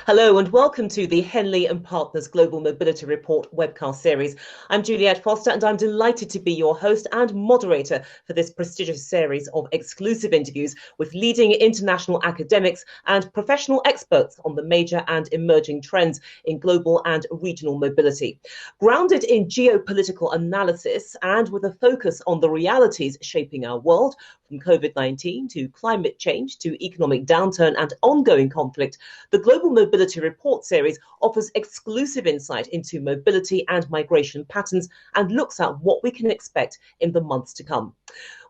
Hello and welcome to the Henley Partners Global Mobility Report webcast series. I'm Juliette Foster and I'm delighted to be your host and moderator for this prestigious series of exclusive interviews with leading international academics and professional experts on the major and emerging trends in global and regional mobility. Grounded in geopolitical analysis and with a focus on the realities shaping our world, from COVID-19 to climate change to economic downturn and ongoing conflict, the Global Mobility Report series offers exclusive insight into mobility and migration patterns and looks at what we can expect in the months to come.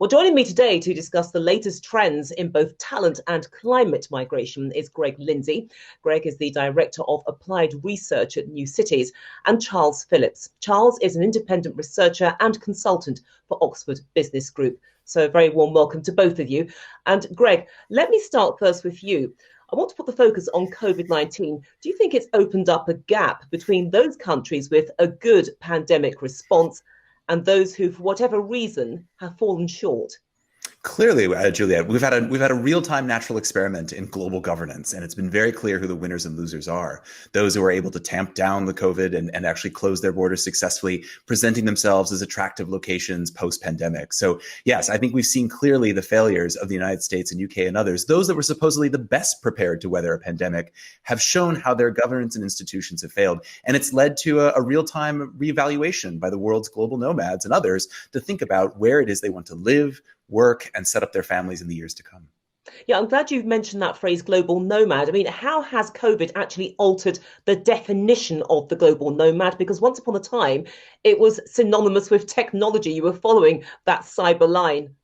Well, joining me today to discuss the latest trends in both talent and climate migration is Greg Lindsay. Greg is the Director of Applied Research at NewCities, and Charles Phillips. Charles is an independent researcher and consultant for Oxford Business Group. So a very warm welcome to both of you. And Greg, let me start first with you. I want to put the focus on COVID-19. Do you think it's opened up a gap between those countries with a good pandemic response and those who, for whatever reason, have fallen short? Clearly, Juliette, we've had a real-time natural experiment in global governance, and it's been very clear who the winners and losers are. Those who are able to tamp down the COVID and actually close their borders successfully, presenting themselves as attractive locations post-pandemic. So yes, I think we've seen clearly the failures of the United States and UK and others. Those that were supposedly the best prepared to weather a pandemic have shown how their governance and institutions have failed. And it's led to a real-time reevaluation by the world's global nomads and others to think about where it is they want to live, work, and set up their families in the years to come. Yeah, I'm glad you've mentioned that phrase, global nomad. I mean, how has COVID actually altered the definition of the global nomad? Because once upon a time, it was synonymous with technology. You were following that cyber line.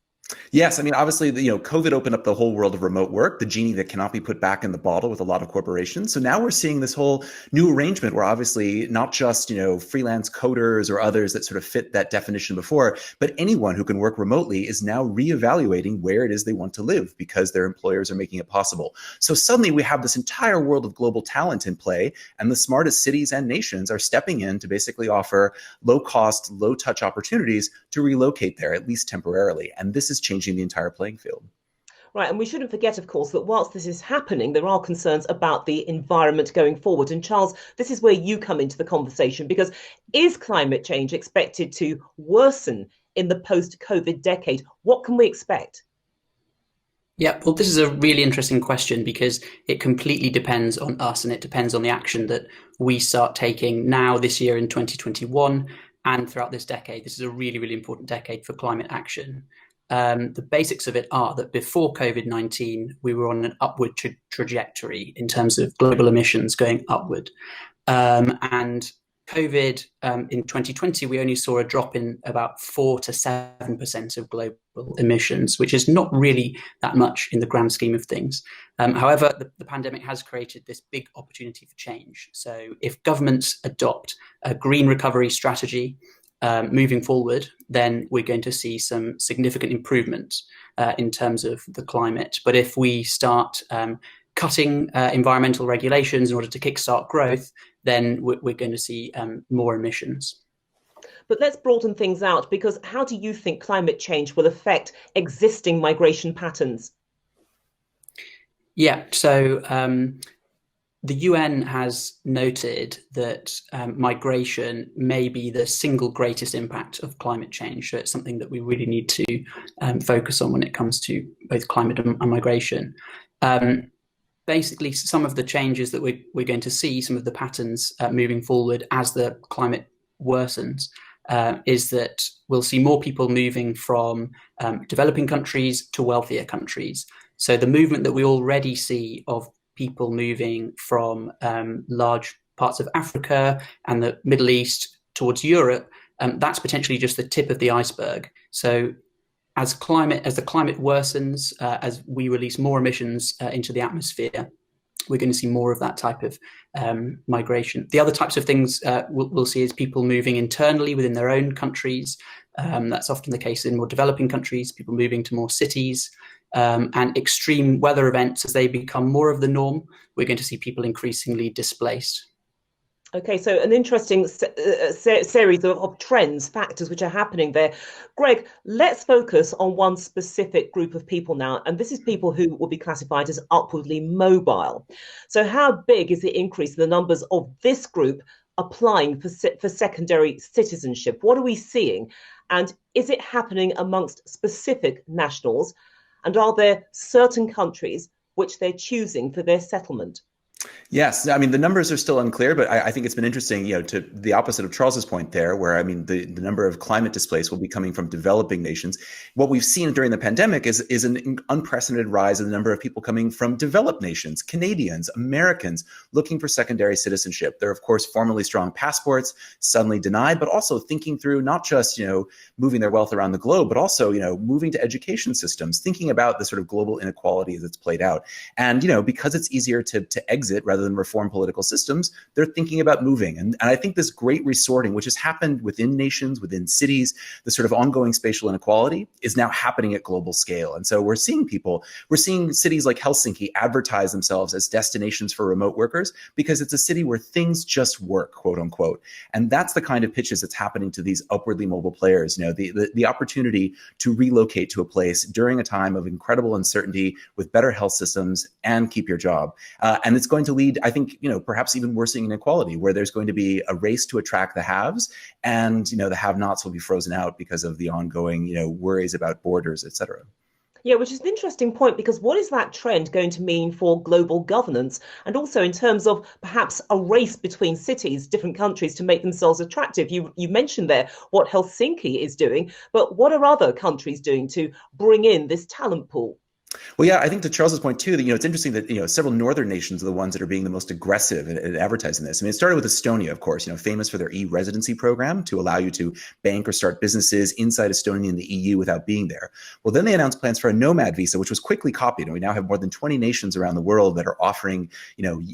Yes, I mean, obviously, COVID opened up the whole world of remote work, the genie that cannot be put back in the bottle with a lot of corporations. So now we're seeing this whole new arrangement where obviously not just, freelance coders or others that sort of fit that definition before, but anyone who can work remotely is now reevaluating where it is they want to live because their employers are making it possible. So suddenly we have this entire world of global talent in play, and the smartest cities and nations are stepping in to basically offer low cost, low touch opportunities to relocate there, at least temporarily. And this is changing the entire playing field. Right, and we shouldn't forget, of course, that whilst this is happening, there are concerns about the environment going forward. And Charles, this is where you come into the conversation, because is climate change expected to worsen in the post-COVID decade? What can we expect? Yeah, well, this is a really interesting question because it completely depends on us, and it depends on the action that we start taking now, this year in 2021, and throughout this decade. This is a really, really important decade for climate action. The basics of it are that before COVID-19, we were on an upward trajectory in terms of global emissions going upward. And COVID in 2020, we only saw a drop in about 4 to 7% of global emissions, which is not really that much in the grand scheme of things. However, the pandemic has created this big opportunity for change. So if governments adopt a green recovery strategy, moving forward, then we're going to see some significant improvements in terms of the climate. But if we start cutting environmental regulations in order to kickstart growth, then we're going to see more emissions. But let's broaden things out, because how do you think climate change will affect existing migration patterns? Yeah, so the UN has noted that migration may be the single greatest impact of climate change. So it's something that we really need to focus on when it comes to both climate and migration. Basically, some of the changes that we're going to see, some of the patterns moving forward as the climate worsens, is that we'll see more people moving from developing countries to wealthier countries. So the movement that we already see of people moving from large parts of Africa and the Middle East towards Europe, that's potentially just the tip of the iceberg. So as the climate worsens, as we release more emissions into the atmosphere, we're going to see more of that type of migration. The other types of things we'll see is people moving internally within their own countries. That's often the case in more developing countries, people moving to more cities. And extreme weather events, as they become more of the norm, we're going to see people increasingly displaced. Okay, so an interesting series of trends, factors which are happening there. Greg, let's focus on one specific group of people now, and this is people who will be classified as upwardly mobile. So how big is the increase in the numbers of this group applying for secondary citizenship? What are we seeing? And is it happening amongst specific nationals? And are there certain countries which they're choosing for their settlement? Yes, I mean, the numbers are still unclear, but I think it's been interesting, to the opposite of Charles's point there, where, I mean, the number of climate displaced will be coming from developing nations. What we've seen during the pandemic is an unprecedented rise in the number of people coming from developed nations, Canadians, Americans, looking for secondary citizenship. They're, of course, formerly strong passports, suddenly denied, but also thinking through not just, moving their wealth around the globe, but also, moving to education systems, thinking about the sort of global inequality that's played out. And, because it's easier to exit rather than reform political systems, they're thinking about moving. And I think this great resorting, which has happened within nations, within cities, the sort of ongoing spatial inequality is now happening at global scale. And so we're seeing cities like Helsinki advertise themselves as destinations for remote workers because it's a city where things just work, quote unquote. And that's the kind of pitches that's happening to these upwardly mobile players, the opportunity to relocate to a place during a time of incredible uncertainty with better health systems and keep your job. And it's going to lead, I think, perhaps even worsening inequality, where there's going to be a race to attract the haves, and the have-nots will be frozen out because of the ongoing, worries about borders, et cetera. Yeah, which is an interesting point, because what is that trend going to mean for global governance, and also in terms of perhaps a race between cities, different countries, to make themselves attractive? You mentioned there what Helsinki is doing, but what are other countries doing to bring in this talent pool? Well, yeah, I think to Charles's point too, that it's interesting that several northern nations are the ones that are being the most aggressive at advertising this. I mean, it started with Estonia, of course, famous for their e-residency program to allow you to bank or start businesses inside Estonia in the EU without being there. Well, then they announced plans for a Nomad visa, which was quickly copied, and we now have more than 20 nations around the world that are offering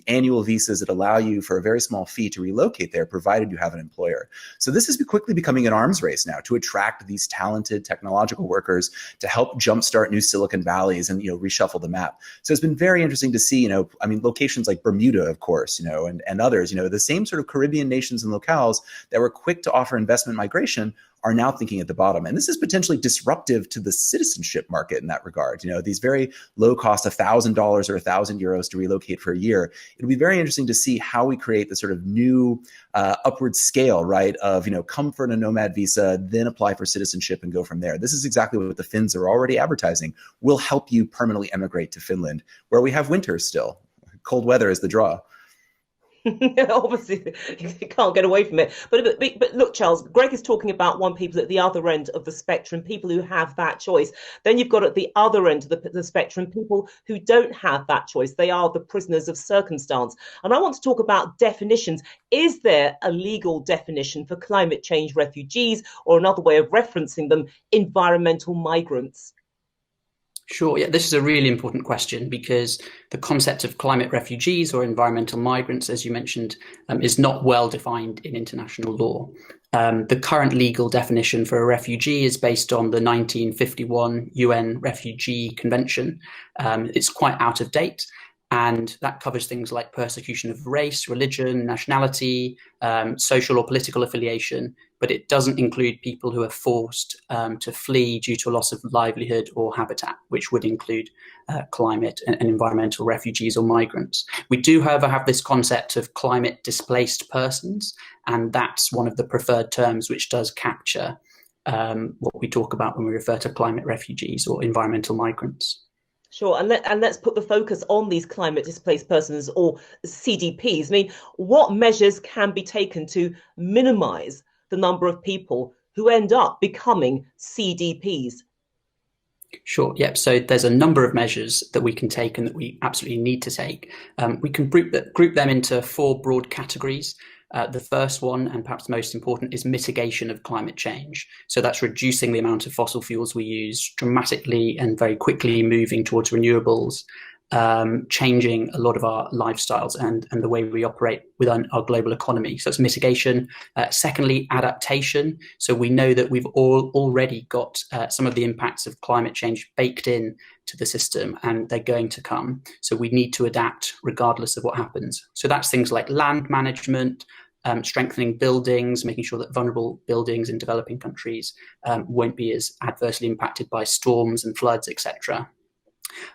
annual visas that allow you for a very small fee to relocate there, provided you have an employer. So this is quickly becoming an arms race now to attract these talented technological workers to help jumpstart new Silicon Valleys and reshuffle the map. So it's been very interesting to see, locations like Bermuda, of course, and others, the same sort of Caribbean nations and locales that were quick to offer investment migration are now thinking at the bottom. And this is potentially disruptive to the citizenship market in that regard. These very low cost $1,000 or €1,000 to relocate for a year. It'll be very interesting to see how we create the sort of new upward scale, right, of, come for a Nomad visa, then apply for citizenship and go from there. This is exactly what the Finns are already advertising. We'll help you permanently emigrate to Finland, where we have winter still. Cold weather is the draw. Obviously, you can't get away from it. But look, Charles, Greg is talking about people at the other end of the spectrum, people who have that choice. Then you've got at the other end of the spectrum, people who don't have that choice. They are the prisoners of circumstance. And I want to talk about definitions. Is there a legal definition for climate change refugees, or another way of referencing them, environmental migrants? Sure. Yeah, this is a really important question, because the concept of climate refugees or environmental migrants, as you mentioned, is not well defined in international law. The current legal definition for a refugee is based on the 1951 UN Refugee Convention. It's quite out of date, and that covers things like persecution of race, religion, nationality, social or political affiliation, but it doesn't include people who are forced to flee due to a loss of livelihood or habitat, which would include climate and environmental refugees or migrants. We do, however, have this concept of climate displaced persons, and that's one of the preferred terms which does capture what we talk about when we refer to climate refugees or environmental migrants. Sure, and let's put the focus on these climate displaced persons, or CDPs. I mean, what measures can be taken to minimise the number of people who end up becoming CDPs? Sure. Yep. So there's a number of measures that we can take and that we absolutely need to take. We can group them into four broad categories. The first one, and perhaps most important, is mitigation of climate change. So that's reducing the amount of fossil fuels we use dramatically and very quickly, moving towards renewables, changing a lot of our lifestyles and the way we operate within our global economy. So it's mitigation. Secondly, adaptation. So we know that we've already got some of the impacts of climate change baked in to the system, and they're going to come. So we need to adapt regardless of what happens. So that's things like land management, strengthening buildings, making sure that vulnerable buildings in developing countries won't be as adversely impacted by storms and floods, etc.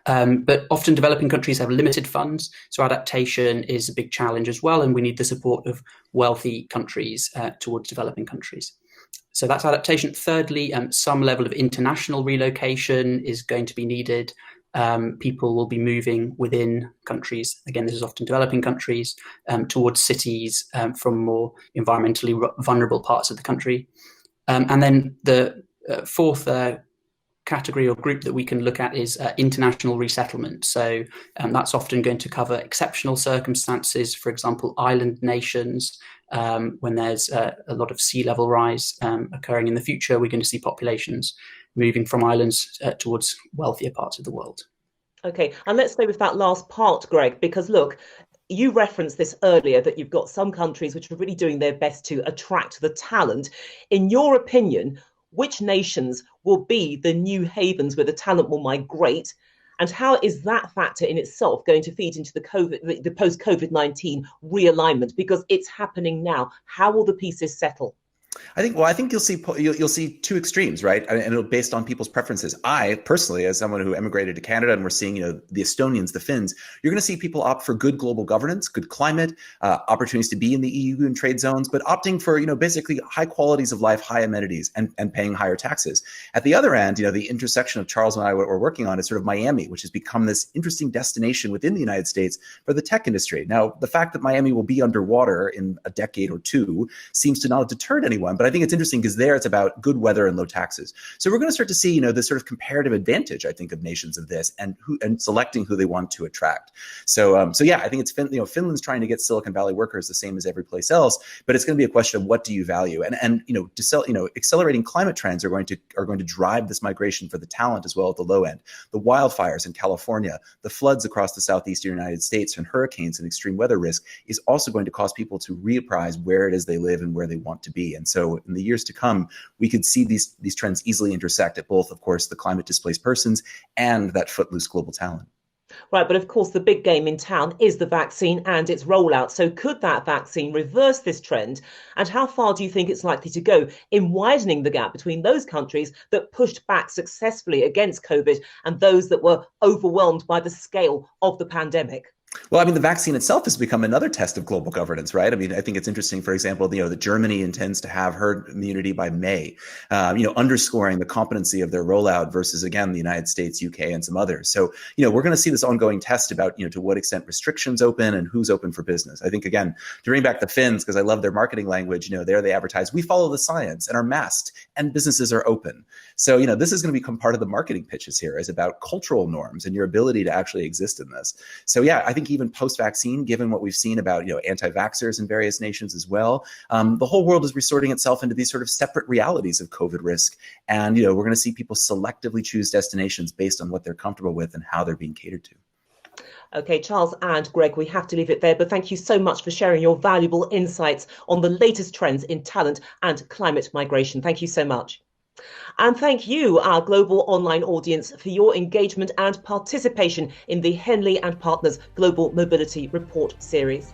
But often developing countries have limited funds, so adaptation is a big challenge as well, and we need the support of wealthy countries towards developing countries. So that's adaptation. Thirdly, some level of international relocation is going to be needed. People will be moving within countries. Again, this is often developing countries towards cities from more environmentally vulnerable parts of the country. And then the fourth category or group that we can look at is international resettlement. So that's often going to cover exceptional circumstances, for example, island nations. When there's a lot of sea level rise occurring in the future, we're going to see populations moving from islands towards wealthier parts of the world. Okay, and let's stay with that last part, Greg, because look, you referenced this earlier, that you've got some countries which are really doing their best to attract the talent. In your opinion, which nations will be the new havens where the talent will migrate? And how is that factor in itself going to feed into the post-COVID-19 realignment? Because it's happening now. How will the pieces settle? I think you'll see two extremes, right? And it'll based on people's preferences. I personally, as someone who emigrated to Canada, and we're seeing, the Estonians, the Finns, you're going to see people opt for good global governance, good climate, opportunities to be in the EU and trade zones, but opting for, basically high qualities of life, high amenities, and paying higher taxes. At the other end, the intersection of Charles and I, what we're working on is sort of Miami, which has become this interesting destination within the United States for the tech industry. Now, the fact that Miami will be underwater in a decade or two seems to not have deterred anyone. But I think it's interesting because there it's about good weather and low taxes. So we're going to start to see, this sort of comparative advantage, I think, of nations of this and selecting who they want to attract. So yeah, I think it's Finland's trying to get Silicon Valley workers the same as every place else, but it's going to be a question of what do you value, and accelerating climate trends are going to drive this migration for the talent as well at the low end. The wildfires in California, the floods across the southeastern United States, and hurricanes and extreme weather risk is also going to cause people to reapprise where it is they live and where they want to be. And so in the years to come, we could see these trends easily intersect at both, of course, the climate displaced persons and that footloose global talent. Right, but of course, the big game in town is the vaccine and its rollout. So could that vaccine reverse this trend? And how far do you think it's likely to go in widening the gap between those countries that pushed back successfully against COVID and those that were overwhelmed by the scale of the pandemic? Well, the vaccine itself has become another test of global governance, right? I think it's interesting, for example, that Germany intends to have herd immunity by May, underscoring the competency of their rollout versus, again, the United States, UK, and some others. So, we're going to see this ongoing test about, to what extent restrictions open and who's open for business. I think, again, to bring back the Finns, because I love their marketing language, there they advertise, we follow the science and are masked and businesses are open. So, this is going to become part of the marketing pitches here, is about cultural norms and your ability to actually exist in this. So, yeah, I think even post-vaccine, given what we've seen about anti-vaxxers in various nations as well, the whole world is resorting itself into these sort of separate realities of COVID risk. And we're going to see people selectively choose destinations based on what they're comfortable with and how they're being catered to. Okay, Charles and Greg, we have to leave it there, but thank you so much for sharing your valuable insights on the latest trends in talent and climate migration. Thank you so much. And thank you, our global online audience, for your engagement and participation in the Henley Partners Global Mobility Report series.